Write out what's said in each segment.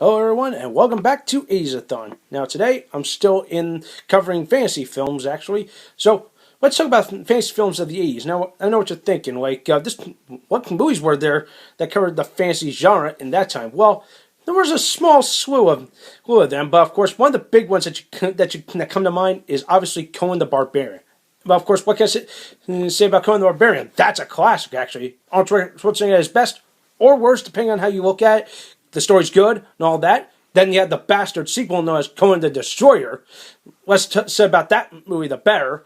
Hello everyone and welcome back to 80s-a-thon. Now today I'm still in covering fantasy films actually. So let's talk about fantasy films of the 80s. Now I know what you're thinking, what movies were there that covered the fantasy genre in that time? Well, there was a small slew of them, but of course one of the big ones that come to mind is obviously Conan the Barbarian. But of course, what can I say about Conan the Barbarian? That's a classic actually. Arnold Schwarzenegger at his best or worse, depending on how you look at it. The story's good and all that. Then you had the bastard sequel known as Conan the Destroyer. Less said about that movie, the better.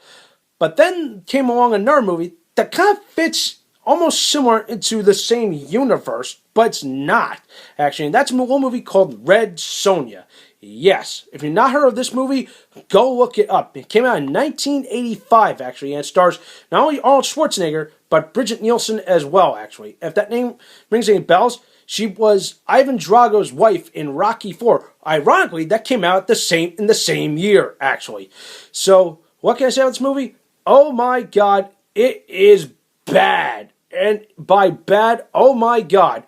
But then came along another movie that kind of fits almost similar into the same universe, but it's not, actually. And that's a little movie called Red Sonja. Yes, if you've not heard of this movie, go look it up. It came out in 1985, actually, and it stars not only Arnold Schwarzenegger, but Bridget Neilson as well, actually. If that name rings any bells, she was Ivan Drago's wife in Rocky IV. Ironically, that came out in the same year, actually. So, what can I say about this movie? Oh my god, it is bad. And by bad, oh my god.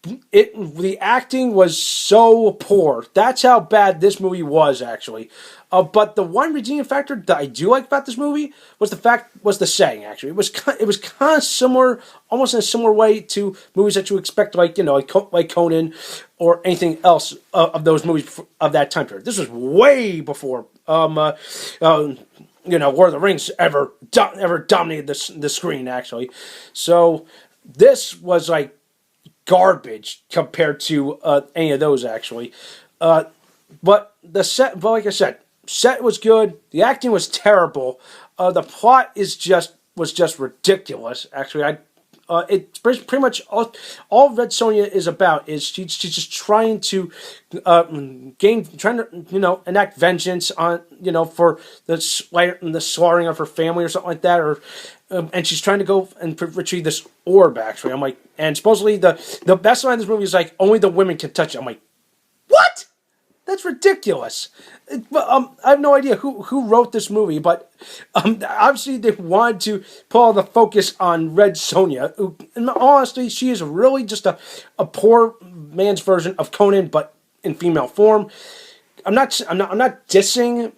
The acting was so poor. That's how bad this movie was, actually. But the one redeeming factor that I do like about this movie was the setting. Actually, it was kind of similar, almost in a similar way to movies that you expect, like Conan or anything else of those movies of that time period. This was way before Lord of the Rings ever dominated the screen, actually. So this was like garbage compared to any of those, actually. But like I said, set was good. The acting was terrible. The plot was just ridiculous. Actually, it's pretty much all Red Sonja is about is she's just trying to enact vengeance on for the slaughtering of her family or something like that, or and she's trying to go and retrieve this orb. Actually, I'm like, and supposedly the best line of this movie is like only the women can touch it. I'm like, what? That's ridiculous. I have no idea who wrote this movie, but obviously they wanted to put all the focus on Red Sonja. Who, in all honesty, she is really just a poor man's version of Conan, but in female form. I'm not dissing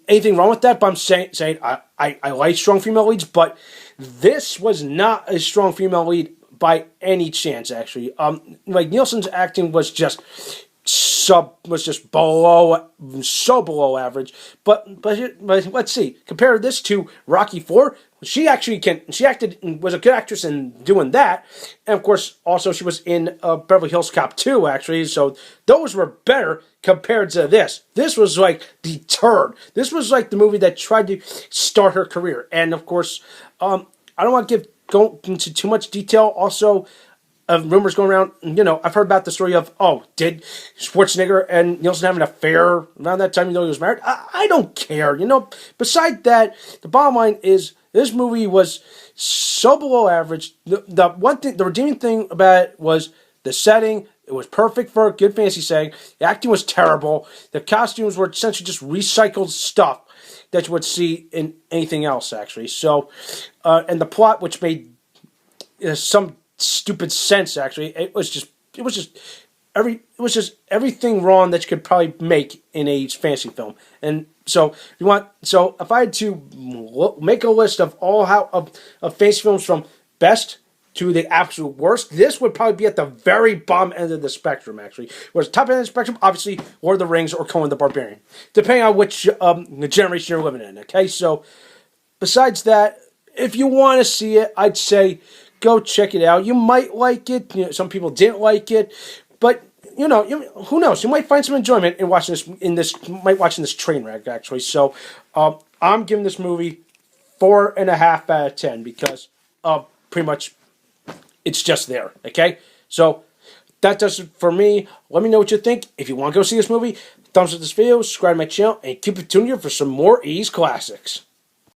anything wrong with that, but I'm saying I like strong female leads, but this was not a strong female lead by any chance. Actually, like Neilson's acting was just below average. But let's see. Compare this to Rocky IV. She acted and was a good actress in doing that, and of course also she was in Beverly Hills Cop 2 actually. So those were better compared to this. This was like the turd. This was like the movie that tried to start her career, and of course I don't want to go into too much detail. Also, rumors going around, I've heard about the story of, did Schwarzenegger and Neilson have an affair around that time, he was married? I don't care, Beside that, the bottom line is, this movie was so below average. The redeeming thing about it was the setting. It was perfect for a good fantasy setting. The acting was terrible. The costumes were essentially just recycled stuff that you would see in anything else, actually. So, and the plot, which made some stupid sense, actually. It was just everything wrong that you could probably make in a fantasy film. And so if I had to make a list of of fantasy films from best to the absolute worst, this would probably be at the very bottom end of the spectrum, actually. Whereas top end of the spectrum, obviously, Lord of the Rings or Conan the Barbarian, depending on which generation you're living in. Okay, so besides that, if you want to see it, I'd say go check it out. You might like it. Some people didn't like it, but who knows? You might find some enjoyment in watching this train wreck, actually. So, I'm giving this movie 4.5 out of 10 because pretty much it's just there. Okay, so that does it for me. Let me know what you think. If you want to go see this movie, thumbs up this video, subscribe to my channel, and keep it tuned here for some more 80s classics.